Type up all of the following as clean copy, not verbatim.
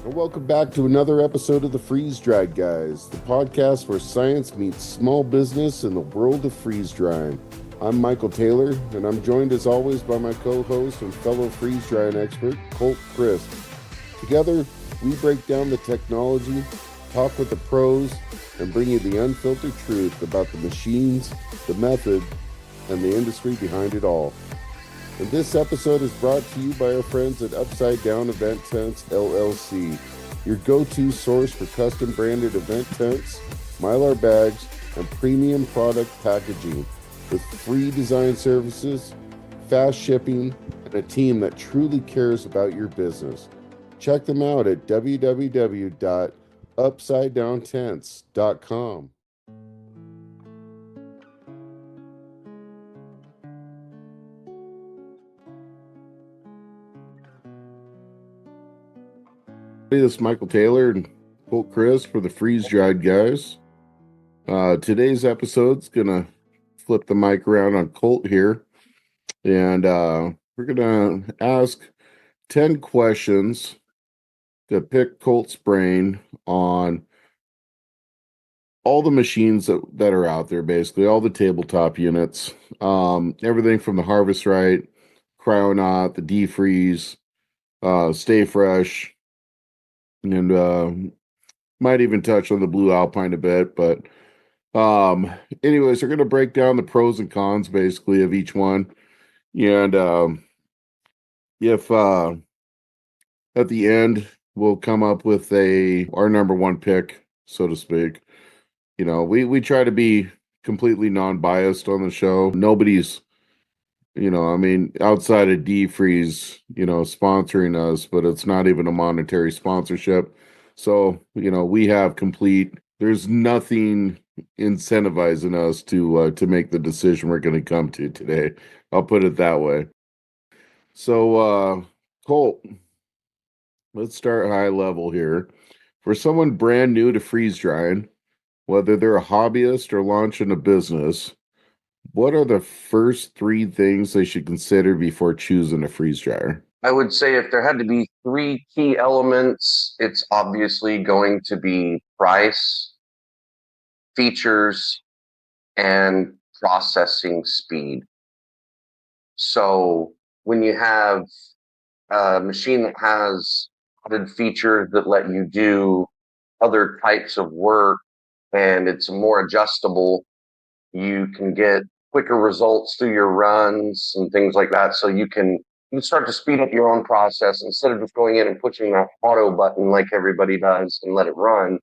And welcome back to another episode of the Freeze Dried Guys, the podcast where science meets small business in the world of freeze drying. I'm Mykal Taylor, and I'm joined as always by my co-host and fellow freeze drying expert, Colt. Together, we break down the technology, talk with the pros, and bring you the unfiltered truth about the machines, the method, and the industry behind it all. And this episode is brought to you by our friends at Upside Down Event Tents, LLC, your go-to source for custom branded event tents, Mylar bags, and premium product packaging with free design services, fast shipping, and a team that truly cares about your business. Check them out at www.upsidedowntents.com. Hey, this is Mykal Taylor and Colt for the Freeze Dried Guys. Today's episode's gonna flip the mic around on Colt here, and we're gonna ask 10 questions to pick Colt's brain on all the machines that are out there, basically all the tabletop units, everything from the Harvest Right, Cryonaut, the defreeze, StayFresh, and might even touch on the Blue Alpine a bit, but anyways, we're going to break down the pros and cons basically of each one. And if at the end we'll come up with our number one pick, so to speak. You know, we try to be completely non-biased on the show. Nobody's, I mean, outside of defreeze, sponsoring us, but it's not even a monetary sponsorship. So, we have there's nothing incentivizing us to make the decision we're going to come to today. I'll put it that way. So, Colt, let's start high level here. For someone brand new to freeze drying, whether they're a hobbyist or launching a business, what are the first three things they should consider before choosing a freeze dryer? I would say if there had to be three key elements, it's obviously going to be price, features, and processing speed. So when you have a machine that has added features that let you do other types of work and it's more adjustable, you can get quicker results through your runs and things like that. So you can start to speed up your own process instead of just going in and pushing that auto button like everybody does and let it run.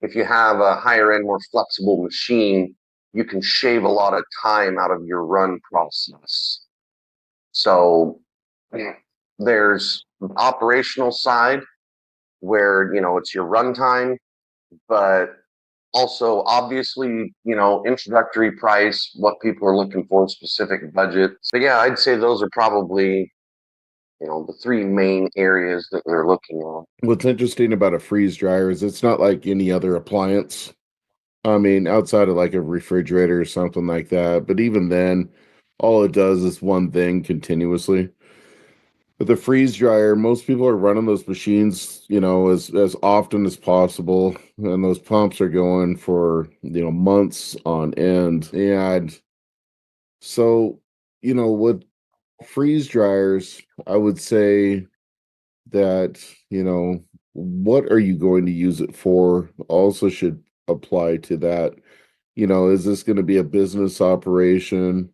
If you have a higher end, more flexible machine, you can shave a lot of time out of your run process. So there's the operational side where, it's your runtime, but also obviously, introductory price, what people are looking for, specific budget. So yeah, I'd say those are probably, the three main areas that they're looking at. What's interesting about a freeze dryer is it's not like any other appliance. I mean, outside of like a refrigerator or something like that, but even then, all it does is one thing continuously. With the freeze dryer, most people are running those machines, as often as possible, and those pumps are going for, months on end. And so, with freeze dryers, I would say that, what are you going to use it for also should apply to that. Is this going to be a business operation?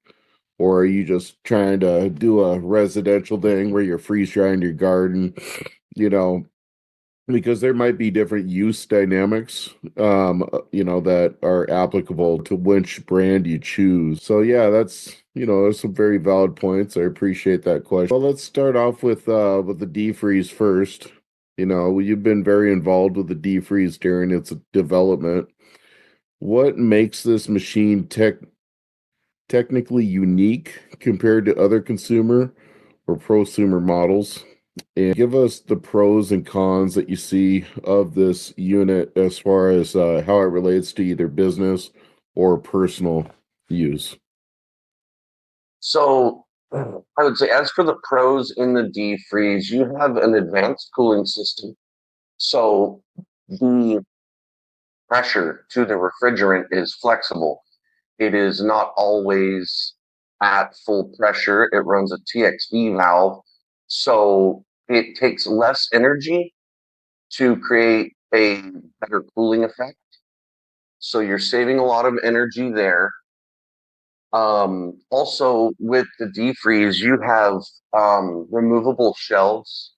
Or are you just trying to do a residential thing where you're freeze drying your garden? You know, because there might be different use dynamics, that are applicable to which brand you choose. So yeah, there's some very valid points. I appreciate that question. Well, let's start off with the defreeze first. You've been very involved with the defreeze during its development. What makes this machine technically unique compared to other consumer or prosumer models? And give us the pros and cons that you see of this unit as far as how it relates to either business or personal use. So I would say, as for the pros in the defreeze, you have an advanced cooling system. So the pressure to the refrigerant is flexible. It is not always at full pressure. It runs a TXV valve. So it takes less energy to create a better cooling effect. So you're saving a lot of energy there. Also, with the defreeze, you have removable shelves.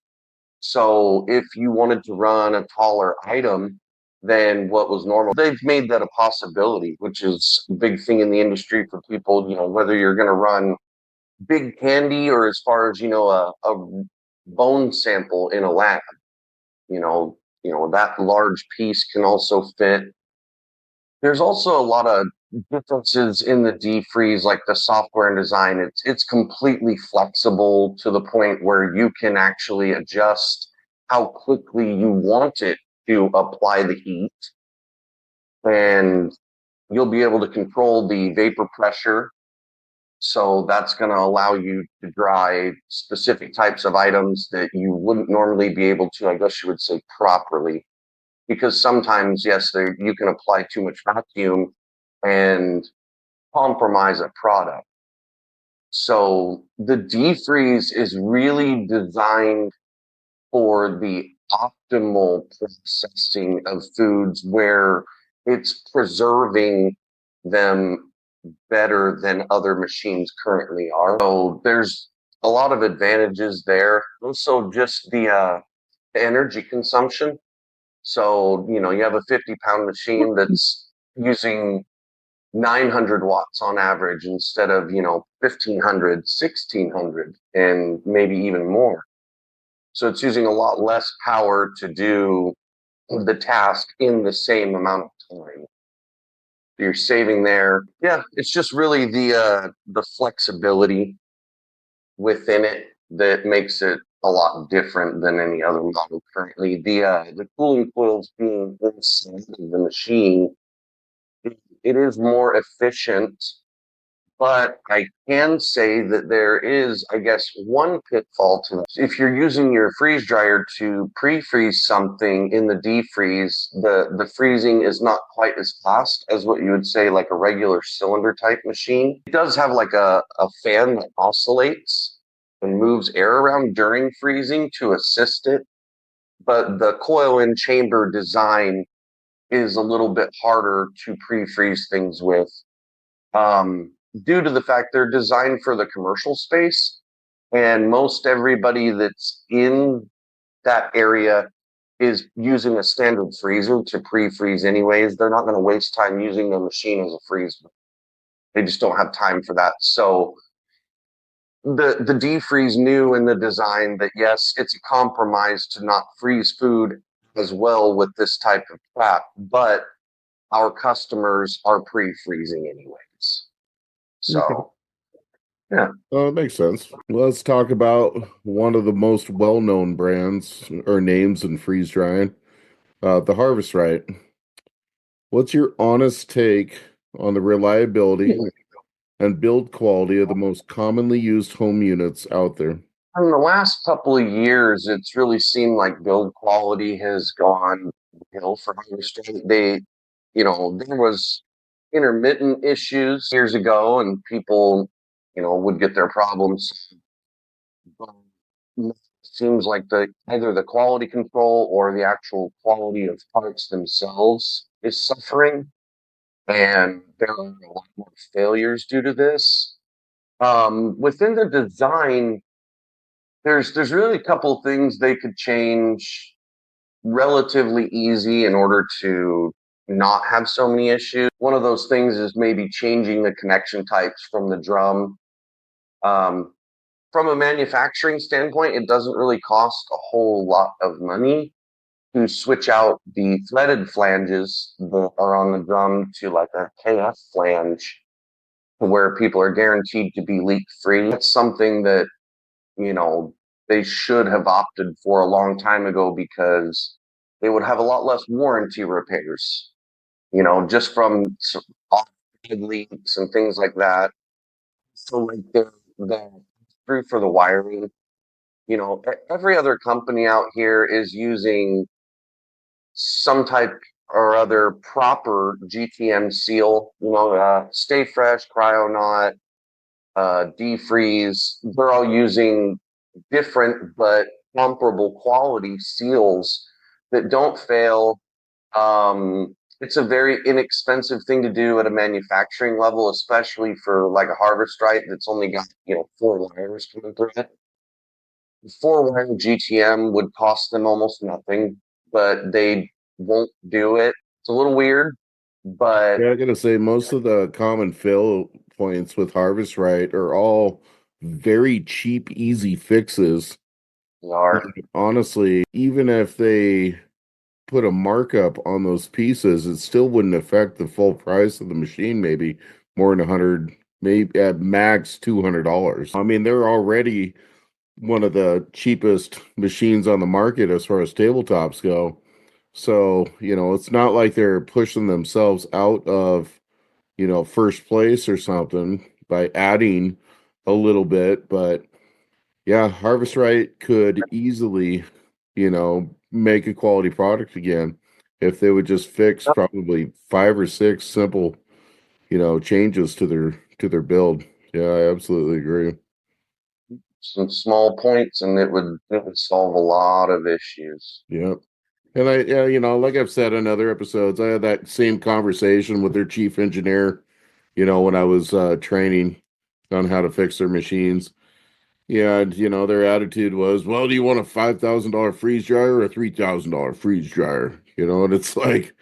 So if you wanted to run a taller item than what was normal, they've made that a possibility, which is a big thing in the industry for people, whether you're going to run big candy or as far as, a bone sample in a lab, that large piece can also fit. There's also a lot of differences in the defreeze, like the software and design. It's completely flexible to the point where you can actually adjust how quickly you want it to apply the heat, and you'll be able to control the vapor pressure. So that's going to allow you to dry specific types of items that you wouldn't normally be able to, I guess you would say, properly, because sometimes, yes, you can apply too much vacuum and compromise a product. So the defreeze is really designed for the optimal processing of foods where it's preserving them better than other machines currently are. So there's a lot of advantages there. Also, just the energy consumption. So, you have a 50-pound machine that's using 900 watts on average instead of, 1500, 1600, and maybe even more. So it's using a lot less power to do the task in the same amount of time. You're saving there. Yeah, it's just really the flexibility within it that makes it a lot different than any other model currently. The cooling coils being inside of the machine, it is more efficient, but I can say that there is, I guess, one pitfall to this. If you're using your freeze dryer to pre-freeze something in the defreeze, the freezing is not quite as fast as what you would say like a regular cylinder type machine. It does have like a fan that oscillates and moves air around during freezing to assist it, but the coil and chamber design is a little bit harder to pre-freeze things with, due to the fact they're designed for the commercial space, and most everybody that's in that area is using a standard freezer to pre-freeze anyways. They're not going to waste time using the machine as a freezer. They just don't have time for that. So the defreeze knew in the design that yes, it's a compromise to not freeze food as well with this type of trap, but our customers are pre-freezing anyways. Okay. So yeah. It makes sense. Let's talk about one of the most well-known brands or names in freeze drying, the Harvest Right. What's your honest take on the reliability and build quality of the most commonly used home units out there? In the last couple of years, it's really seemed like build quality has gone hill for Harvester. There was intermittent issues years ago, and people, would get their problems. But it seems like either the quality control or the actual quality of parts themselves is suffering, and there are a lot more failures due to this. Within the design, there's really a couple things they could change relatively easy in order to not have so many issues. One of those things is maybe changing the connection types from the drum. Um, from a manufacturing standpoint, it doesn't really cost a whole lot of money to switch out the threaded flanges that are on the drum to like a KF flange, where people are guaranteed to be leak free. That's something that you know, they should have opted for a long time ago, because they would have a lot less warranty repairs, just from off leaks and things like that. So, like, the screw for the wiring, every other company out here is using some type or other proper GTM seal. StayFresh, Cryonaut, defreeze. They're all using different but comparable quality seals that don't fail. It's a very inexpensive thing to do at a manufacturing level, especially for like a harvest right that's only got, 4 wires coming through it. 4 wire GTM would cost them almost nothing, but they won't do it. It's a little weird, but Yeah, I gotta say, most of the common fill points with Harvest Right are all very cheap, easy fixes. they are. And honestly, even if they put a markup on those pieces, it still wouldn't affect the full price of the machine, maybe more than 100, maybe at max $200. I mean, they're already one of the cheapest machines on the market as far as tabletops go. So, it's not like they're pushing themselves out of, first place or something by adding a little bit. But yeah, Harvest Right could easily, make a quality product again if they would just fix probably 5 or 6 simple, changes to their build. Yeah, I absolutely agree. Some small points, and it would solve a lot of issues. Yeah. And yeah, like I've said in other episodes, I had that same conversation with their chief engineer, when I was training on how to fix their machines. Yeah, and their attitude was, well, do you want a $5,000 freeze dryer or a $3,000 freeze dryer? And it's like,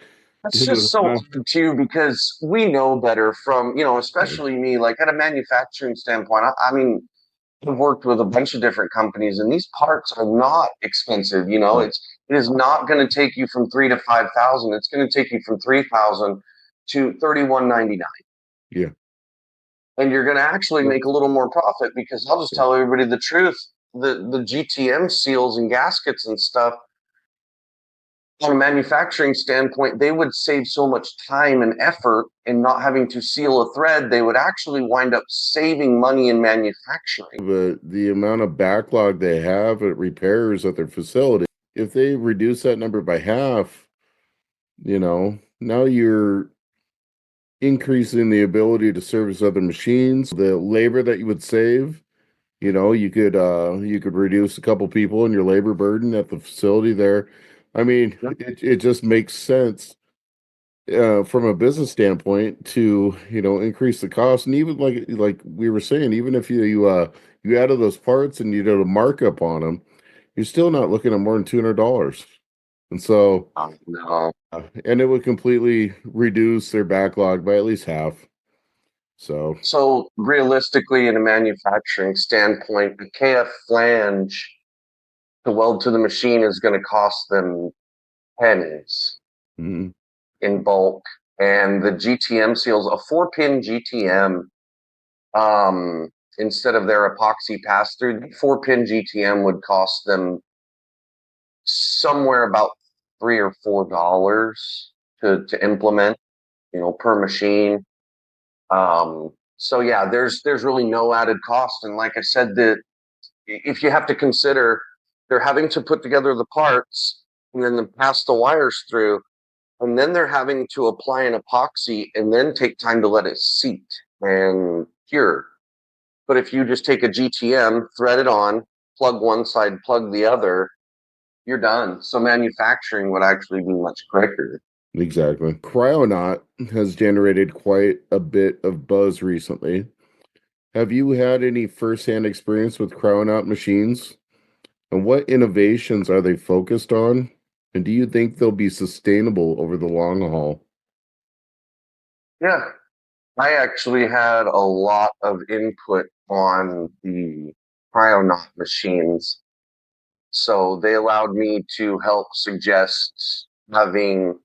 It's dude, just so hard too because we know better from, especially me, like at a manufacturing standpoint. I mean, I've worked with a bunch of different companies, and these parts are not expensive. It is not going to take you from 3 to 5,000. It's going to take you from 3,000 to 31.99, yeah, and you're going to actually make a little more profit because I'll just tell everybody the truth. The GTM seals and gaskets and stuff, from a manufacturing standpoint, they would save so much time and effort in not having to seal a thread. They would actually wind up saving money in manufacturing. but the amount of backlog they have at repairs at their facility, if they reduce that number by half, now you're increasing the ability to service other machines, the labor that you would save. You could reduce a couple people in your labor burden at the facility there. I mean, Yeah. it just makes sense from a business standpoint to, increase the cost. And even like we were saying, even if you added those parts and you did a markup on them, you're still not looking at more than $200. And so No. and it would completely reduce their backlog by at least half. So So realistically, in a manufacturing standpoint, the KF flange to weld to the machine is going to cost them pennies mhm. in bulk. And the GTM seals, a 4-pin GTM, instead of their epoxy pass through, the 4-pin GTM would cost them somewhere about $3 or $4 to implement, per machine. So yeah, there's really no added cost. And like I said, that if you have to consider they're having to put together the parts and then pass the wires through, and then they're having to apply an epoxy and then take time to let it seat and cure. But if you just take a GTM, thread it on, plug one side, plug the other, you're done. So manufacturing would actually be much quicker. Exactly. Cryonaut has generated quite a bit of buzz recently. Have you had any firsthand experience with Cryonaut machines? And what innovations are they focused on? And do you think they'll be sustainable over the long haul? Yeah, I actually had a lot of input on the Cryonaut machines. So they allowed me to help suggest having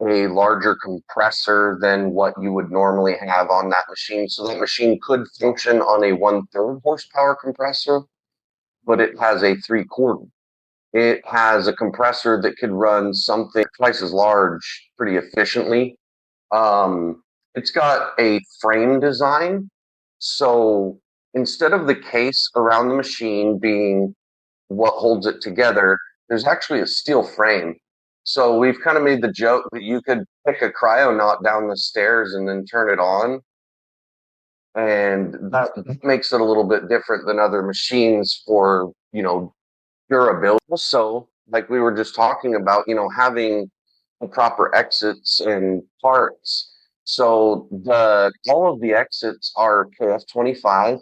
a larger compressor than what you would normally have on that machine. So that machine could function on a 1/3 horsepower compressor, but it has a 3/4. It has a compressor that could run something twice as large pretty efficiently. It's got a frame design. So instead of the case around the machine being what holds it together, there's actually a steel frame. So we've kind of made the joke that you could pick a Cryonaut down the stairs and then turn it on, and that makes it a little bit different than other machines for durability. Also, like we were just talking about, having the proper exits and parts. So the all of the exits are KF25.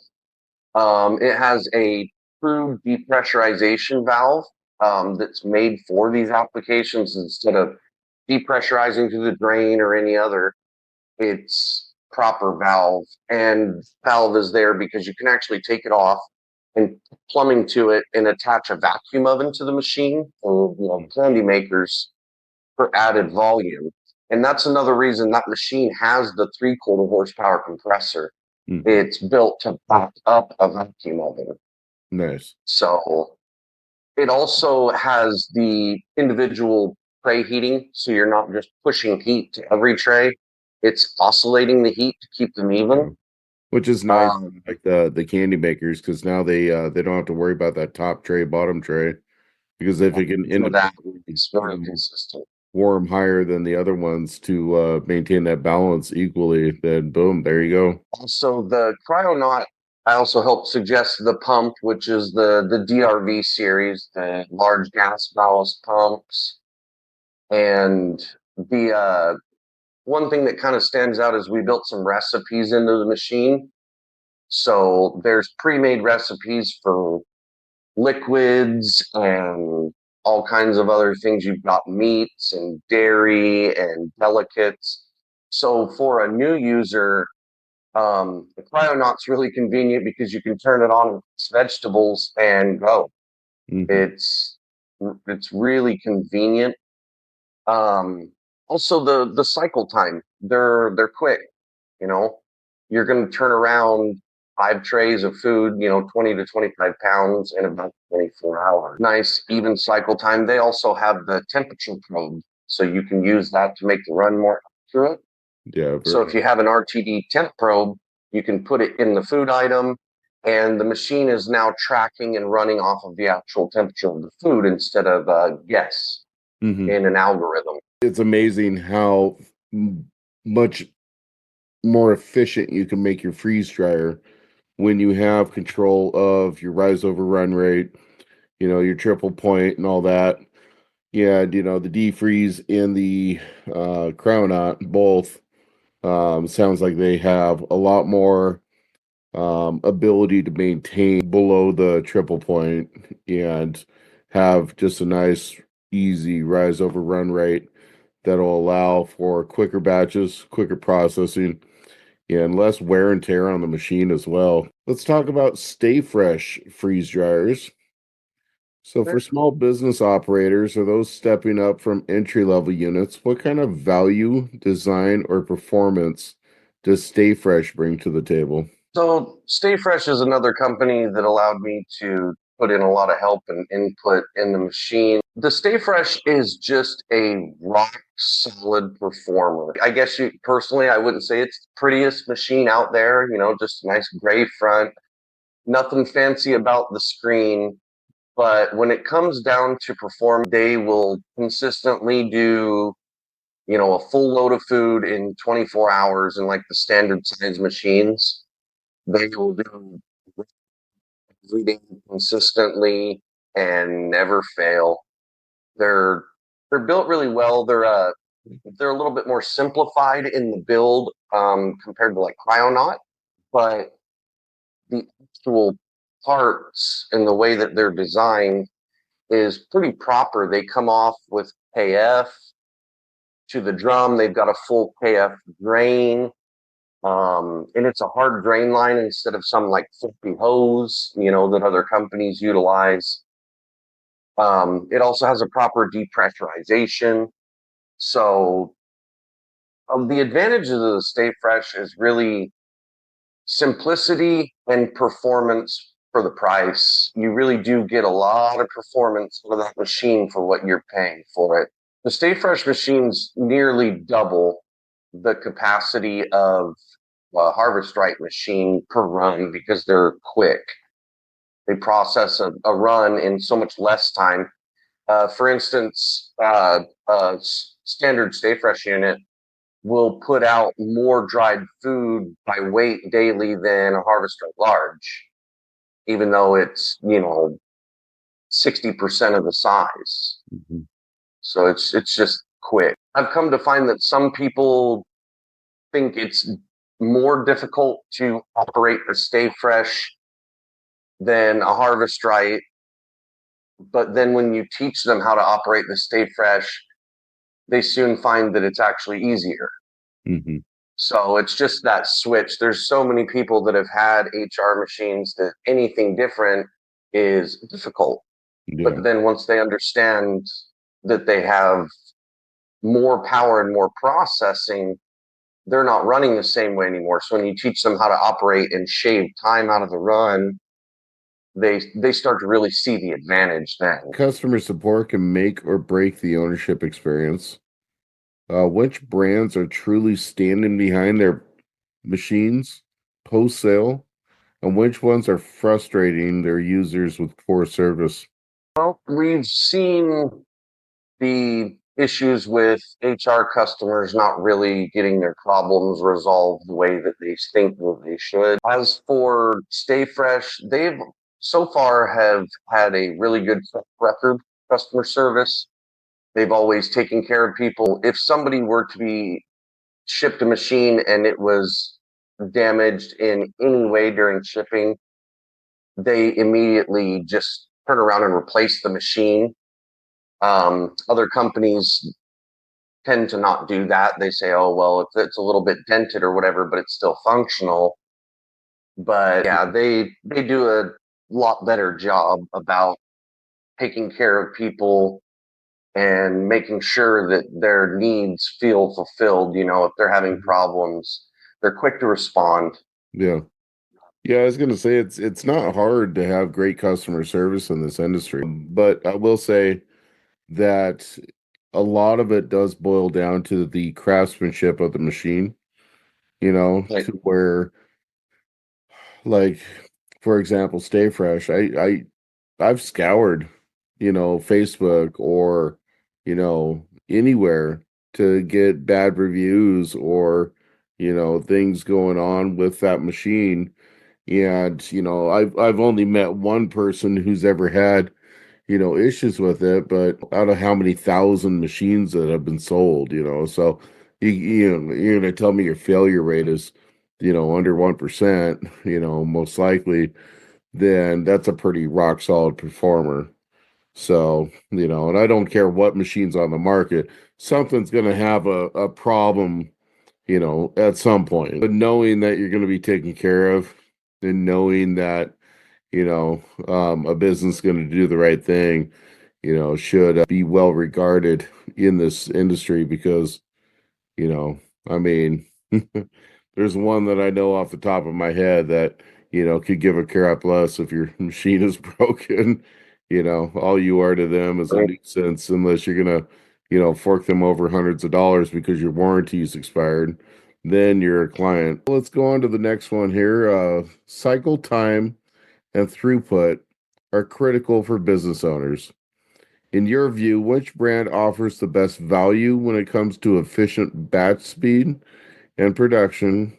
It has a true depressurization valve that's made for these applications instead of depressurizing to the drain or any other. It's proper valve, and valve is there because you can actually take it off and plumbing to it and attach a vacuum oven to the machine for candy makers for added volume. And that's another reason that machine has the 3/4 horsepower compressor. Mhm. It's built to back up a vacuum oven. Nice. So it also has the individual tray heating, so you're not just pushing heat to every tray. It's oscillating the heat to keep them Yeah. even. Which is nice, Um, like the candy makers, because now they don't have to worry about that top tray, bottom tray, because if it can for that, independently, it's very consistent. warm higher than the other ones to maintain that balance equally, then boom, there you go. Also, the Cryonaut, I also helped suggest the pump, which is the DRV series, the large gas ballast pumps. And the one thing that kind of stands out is we built some recipes into the machine. So there's pre-made recipes for liquids and all kinds of other things. You've got meats and dairy and delicates. So for a new user, the Cryonaut's really convenient because you can turn it on with vegetables and go. Hmm. It's it's really convenient. Um, Also the cycle time, they're quick. You know, you're going to turn around 5 trays of food, 20 to 25 pounds in about 24 hours. Nice, even cycle time. They also have the temperature probe, so you can use that to make the run more accurate. Yeah, So very. if you have an RTD temp probe, you can put it in the food item, and the machine is now tracking and running off of the actual temperature of the food instead of guess Hmm. in an algorithm. It's amazing how much more efficient you can make your freeze dryer when you have control of your rise over run rate, your triple point and all that. Yeah, the defreeze and the Cryonaut both sounds like they have a lot more ability to maintain below the triple point and have just a nice, easy rise over run rate that'll allow for quicker batches, quicker processing, and less wear and tear on the machine as well. Let's talk about StayFresh freeze dryers. So, for small business operators or those stepping up from entry level units, what kind of value, design, or performance does StayFresh bring to the table? So StayFresh is another company that allowed me to put in a lot of help and input in the machine. The StayFresh is just a rock solid performer. I guess personally, I wouldn't say it's the prettiest machine out there, just a nice gray front, nothing fancy about the screen. But when it comes down to perform, they will consistently do, a full load of food in 24 hours in like the standard size machines. They will do every day consistently and never fail. They're they're built really well. They're a little bit more simplified in the build compared to like Cryonaut, but the actual parts and the way that they're designed is pretty proper. They come off with KF to the drum. They've got a full KF drain. And it's a hard drain line instead of some like flippy hose, that other companies utilize. It also has a proper depressurization. So the advantages of the Stay Fresh is really simplicity and performance for the price. You really do get a lot of performance out of that machine for what you're paying for it. The Stay Fresh machines nearly double the capacity of a Harvest Right machine per run because they're quick. They process a run in so much less time For instance, standard StayFresh unit will put out more dried food by weight daily than a harvester large, even though it's 60% of the size. Mhm. So it's just quick. I've come to find that some people think it's more difficult to operate a StayFresh than a harvest right. But then when you teach them how to operate the StayFresh, they soon find that it's actually easier. Mhm. So it's just that switch. There's so many people that have had HR machines that anything different is difficult. Yeah. But then once they understand that they have more power and more processing, they're not running the same way anymore. So when you teach them how to operate and shave time out of the run, they start to really see the advantage then. Customer support can make or break the ownership experience. Which brands are truly standing behind their machines post sale, and which ones are frustrating their users with poor service? Well, we've seen the issues with HR customers not really getting their problems resolved the way that they think that they should. As for StayFresh, they've so far have had a really good record customer service. They've always taken care of people. If somebody were to be shipped a machine and it was damaged in any way during shipping, they immediately just turn around and replace the machine. Other companies tend to not do that. They say, oh, well, it's a little bit dented or whatever, but it's still functional. But yeah, they do a lot better job about taking care of people and making sure that their needs feel fulfilled. If they're having problems, they're quick to respond. Yeah. Yeah, I was gonna say it's not hard to have great customer service in this industry, but I will say that a lot of it does boil down to the craftsmanship of the machine, Like, to where, like, for example, Stay Fresh. I've scoured, Facebook or, anywhere to get bad reviews or, things going on with that machine. And, I've only met one person who's ever had, issues with it, but out of how many thousand machines that have been sold, so you're gonna tell me your failure rate is, under 1%, most likely, then that's a pretty rock solid performer. So, and I don't care what machine's on the market, something's gonna have a problem, at some point. But knowing that you're gonna be taken care of and knowing that, a business going to do the right thing, should be well regarded in this industry because, you know, I mean, there's one that I know off the top of my head that, could give a crap less if your machine is broken. All you are to them is a nuisance unless you're gonna, fork them over hundreds of dollars because your warranty's expired. Then you're a client. Let's go on to the next one here. Cycle time and throughput are critical for business owners. In your view, which brand offers the best value when it comes to efficient batch speed and production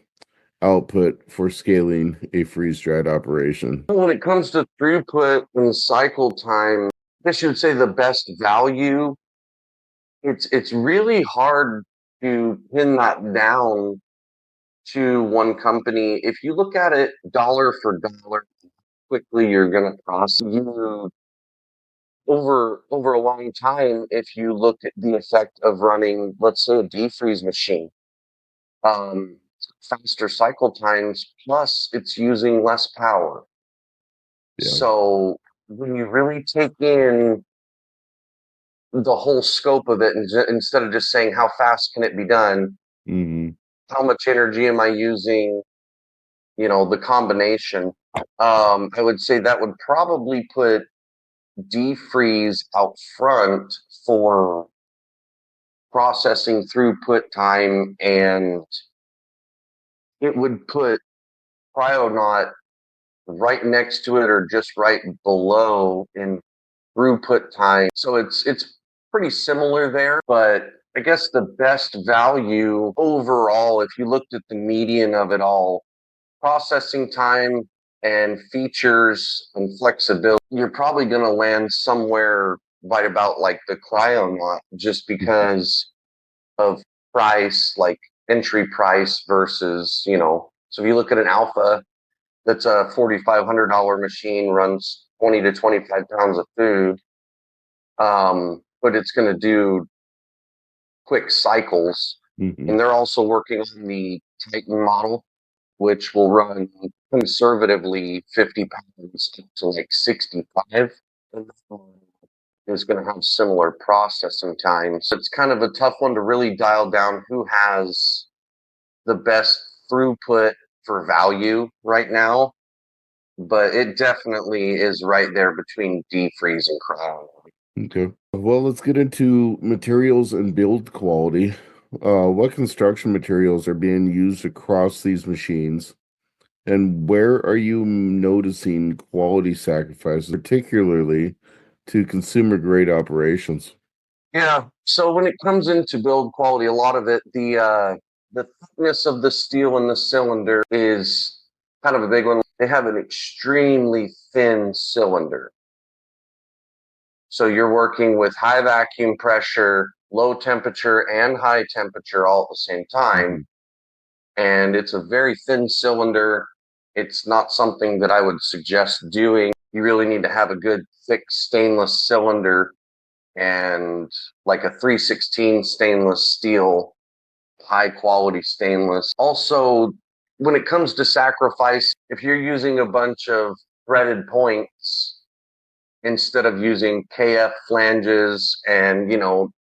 output for scaling a freeze dried operation? when it comes to throughput and cycle time, I guess you would say the best value. It's really hard to pin that down to one company. If you look at it dollar for dollar, quickly you're going to process you over a long time. If you look at the effect of running, let's say, a defreeze machine, um, faster cycle times, plus it's using less power. Yeah. So when you really take in the whole scope of it, and instead of just saying how fast can it be done, Hmm. how much energy am I using, the combination, I would say that would probably put defreeze out front for processing throughput time, and it would put Cryonaut right next to it or just right below in throughput time. So it's pretty similar there, but I guess the best value overall, if you looked at the median of it all, processing time and features and flexibility, you're probably going to land somewhere right about like the Cryonaut, just because of price, like entry price versus, so if you look at an Alpha, that's a $4,500 machine, runs 20 to 25 pounds of food, but it's going to do quick cycles. Hmm. And they're also working on the Titan model, which will run conservatively 50 pounds up to like 65. And is going to have similar processing times. It's kind of a tough one to really dial down who has the best throughput for value right now, but it definitely is right there between defreeze and cryo. Okay. Well, let's get into materials and build quality. What construction materials are being used across these machines, and where are you noticing quality sacrifices, particularly to consumer grade operations? Yeah. So when it comes into build quality, a lot of it, the thickness of the steel in the cylinder is kind of a big one. They have an extremely thin cylinder. So you're working with high vacuum pressure, low temperature, and high temperature all at the same time. Mhm. And it's a very thin cylinder. It's not something that I would suggest doing. You really need to have a good thick stainless cylinder and like a 316 stainless steel, high quality stainless. Also, when it comes to sacrifice, if you're using a bunch of threaded points instead of using KF flanges and,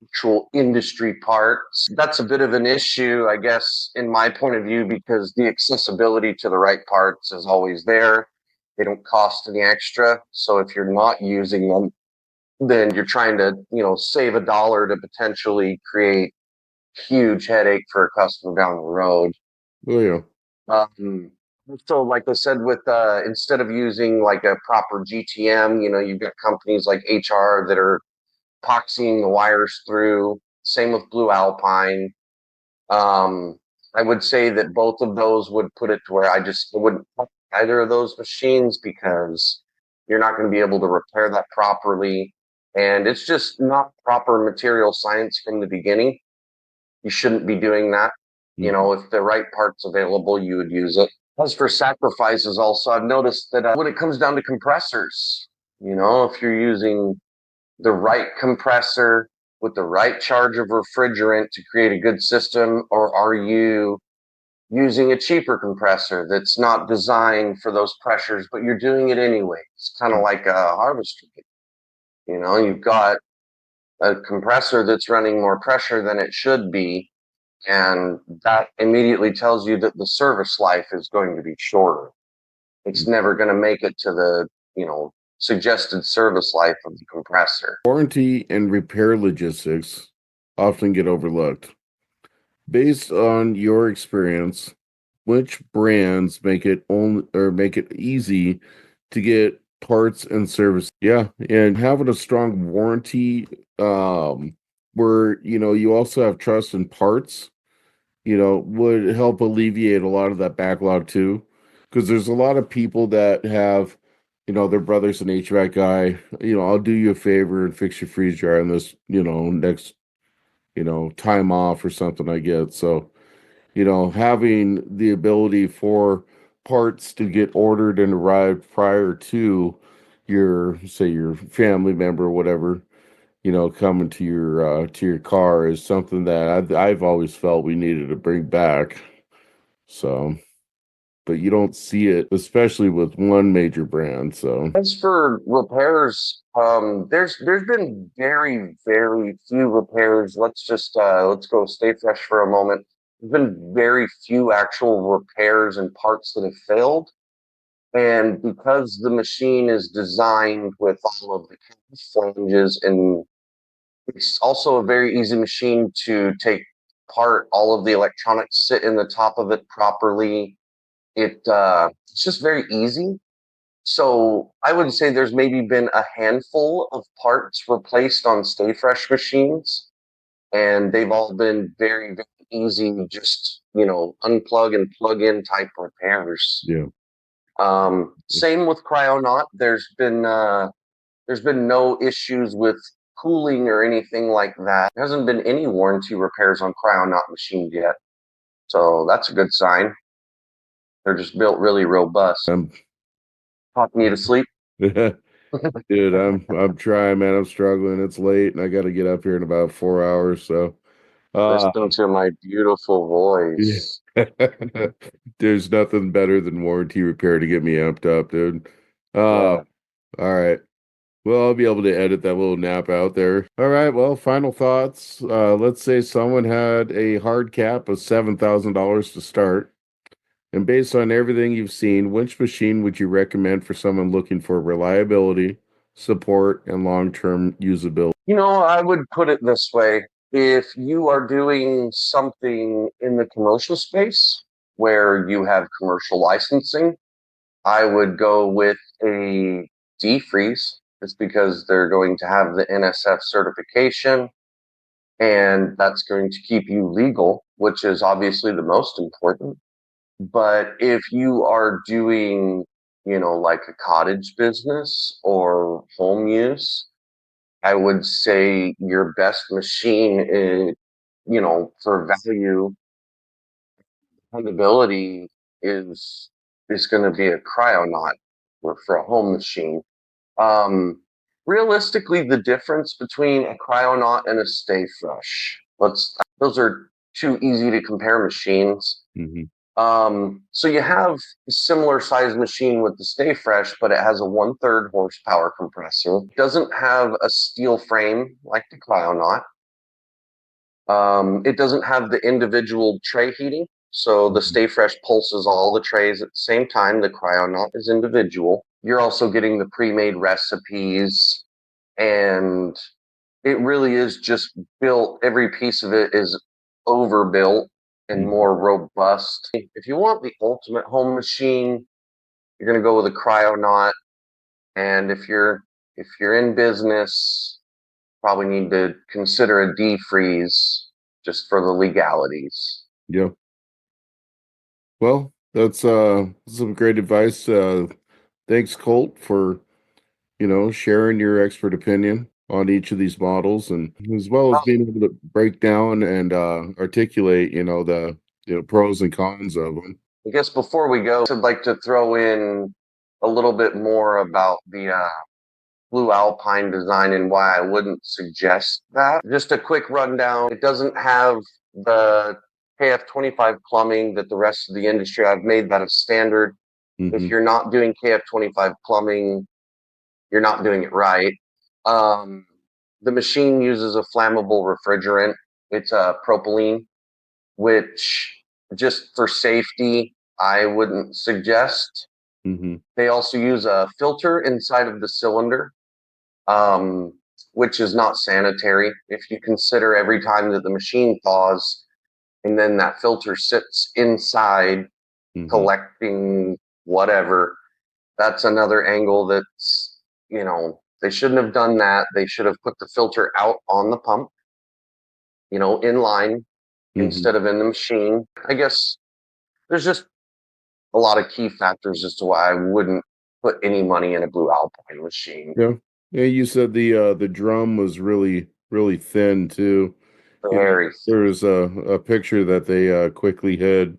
actual industry parts, that's a bit of an issue, I guess, in my point of view, because the accessibility to the right parts is always there. They don't cost any extra. So if you're not using them, then you're trying to, save a dollar to potentially create huge headache for a customer down the road. Oh yeah. Um, so, like I said, with instead of using like a proper GTM, you've got companies like HR that are epoxying the wires through. Same with Blue Alpine. Um, I would say that both of those would put it to where I just wouldn't touch either of those machines, because you're not going to be able to repair that properly. And it's just not proper material science from the beginning. You shouldn't be doing that. Mhm. If the right part's available, you would use it. As for sacrifices, also, I've noticed that when it comes down to compressors, if you're using the right compressor with the right charge of refrigerant to create a good system, or are you using a cheaper compressor that's not designed for those pressures, but you're doing it anyway? It's kind of like a harvester. You've got a compressor that's running more pressure than it should be, and that immediately tells you that the service life is going to be shorter. It's never going to make it to the, suggested service life of the compressor. Warranty and repair logistics often get overlooked. Based on your experience, which brands make it easy to get parts and service? Yeah, and having a strong warranty, where you also have trust in parts, would help alleviate a lot of that backlog too. Because there's a lot of people that have, their brother's an HVAC guy. I'll do you a favor and fix your freeze dryer in this, next, time off or something I get. So, having the ability for parts to get ordered and arrived prior to your family member or whatever, coming to your car is something that I've always felt we needed to bring back. So, but you don't see it, especially with one major brand. So, As for repairs, there's been very, very few repairs. Let's go StayFresh for a moment. There's been very few actual repairs and parts that have failed. And because the machine is designed with all of the flanges, and it's also a very easy machine to take apart, all of the electronics sit in the top of it properly. It's just very easy. So I would say there's maybe been a handful of parts replaced on StayFresh machines, and they've all been very, very easy, just unplug and plug in type repairs. Yeah. Same with Cryonaut. There's been no issues with cooling or anything like that. There hasn't been any warranty repairs on Cryonaut machines yet, so that's a good sign. They're just built really robust. I'm Talking you to sleep. dude, I'm trying, man. I'm struggling. It's late and I gotta get up here in about 4 hours. So uh Listen to my beautiful yeah. voice. There's nothing better than warranty repair to get me amped up, dude. Uh Yeah. all right. Well, I'll be able to edit that little nap out there. All right, well, final thoughts. Let's say someone had a hard cap of $7,000 to start. And based on everything you've seen, which machine would you recommend for someone looking for reliability, support, and long-term usability? I would put it this way. If you are doing something in the commercial space where you have commercial licensing, I would go with a defreeze. It's because they're going to have the NSF certification and that's going to keep you legal, which is obviously the most important. But if you are doing, like a cottage business or home use, I would say your best machine is, for value, dependability is going to be a Cryonaut for a home machine. Um, Realistically, the difference between a Cryonaut and a StayFresh, those are two easy to compare machines. Hmm. So you have a similar size machine with the StayFresh, but it has a 1/3 horsepower compressor. It doesn't have a steel frame like the Cryonaut. It doesn't have the individual tray heating. So the StayFresh pulses all the trays at the same time. The Cryonaut is individual. You're also getting the pre-made recipes, and it really is just built. Every piece of it is overbuilt and Hmm. more robust. If you want the ultimate home machine, you're going to go with a Cryonaut. And if you're in business, probably need to consider a defreeze just for the legalities. Yeah. Well, that's some great advice. Thanks, Colt, for sharing your expert opinion on each of these models, and as well as Well, being able to break down and articulate, the pros and cons of them. I guess before we go, I'd like to throw in a little bit more about the Blue Alpine design and why I wouldn't suggest that. Just a quick rundown. It doesn't have the KF25 plumbing that the rest of the industry. I've made that a standard. If Hmm. you're not doing KF25 plumbing, you're not doing it right. Um, the machine uses a flammable refrigerant. It's a propylene, which just for safety, I wouldn't suggest. Hmm. They also use a filter inside of the cylinder, um, which is not sanitary. If you consider every time that the machine thaws and then that filter sits inside Hmm. collecting whatever, that's another angle they shouldn't have done that. They should have put the filter out on the pump, in line Hmm. instead of in the machine. I guess there's just a lot of key factors as to why I wouldn't put any money in a Blue Alpine machine. Yeah. Yeah, you said the drum was really, really thin too. Very There was a picture that they quickly hid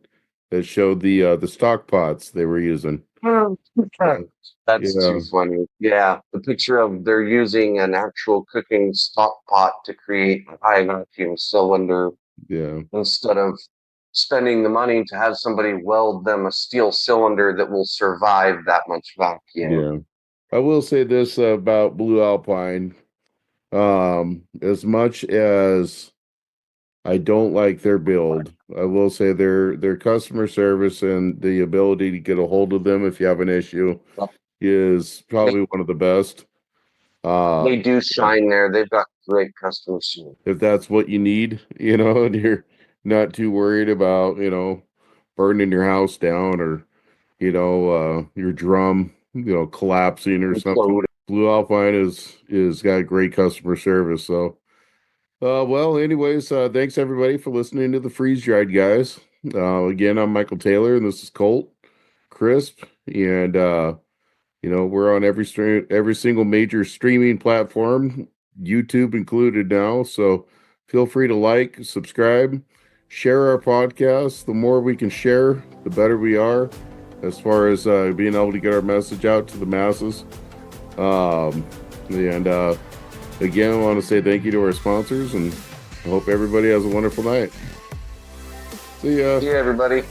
that showed the stock pots they were using. thin. Uh, That's too yeah, funny. Yeah, the picture of they're using an actual cooking stock pot to create a high vacuum cylinder yeah, instead of spending the money to have somebody weld them a steel cylinder that will survive that much vacuum. yeah. I will say this about Blue Alpine. As much as I don't like their build, I will say their customer service and the ability to get a hold of them if you have an issue is They, probably one of the best. Uh, they do shine there. They've got great customer service. if that's what you need, and you're not too worried about, burning your house down or, your drum. collapsing or something. Implode. Blue Alpine is got great customer service. So, well, anyways, thanks everybody for listening to the Freeze Dried guys. Again, I'm Mykal Taylor, and this is Colt, Crisp, and we're on every single major streaming platform, YouTube included now. So feel free to like, subscribe, share our podcast. The more we can share, the better we are as far as being able to get our message out to the masses. And again, I want to say thank you to our sponsors, and I hope everybody has a wonderful night. See ya. See you, everybody.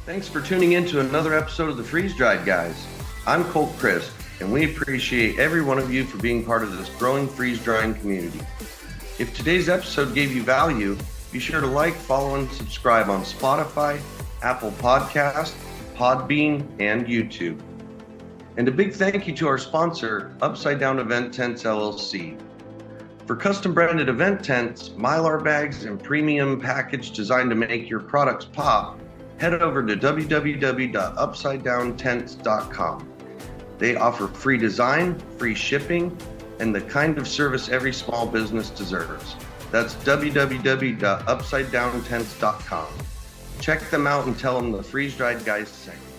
Thanks for tuning in to another episode of the Freeze Dried Guys. I'm Colt Crisp, and we appreciate every one of you for being part of this growing freeze drying community. If today's episode gave you value, be sure to like, follow, and subscribe on Spotify, Apple Podcast, Podbean, and YouTube. And a big thank you to our sponsor, Upside Down Event Tents LLC. For custom branded event tents, Mylar bags, and premium package designed to make your products pop, head over to www.upsidedowntents.com. They offer free design, free shipping, and the kind of service every small business deserves. That's www.upsidedowntents.com. Check them out and tell them the Freeze Dried Guys sent you.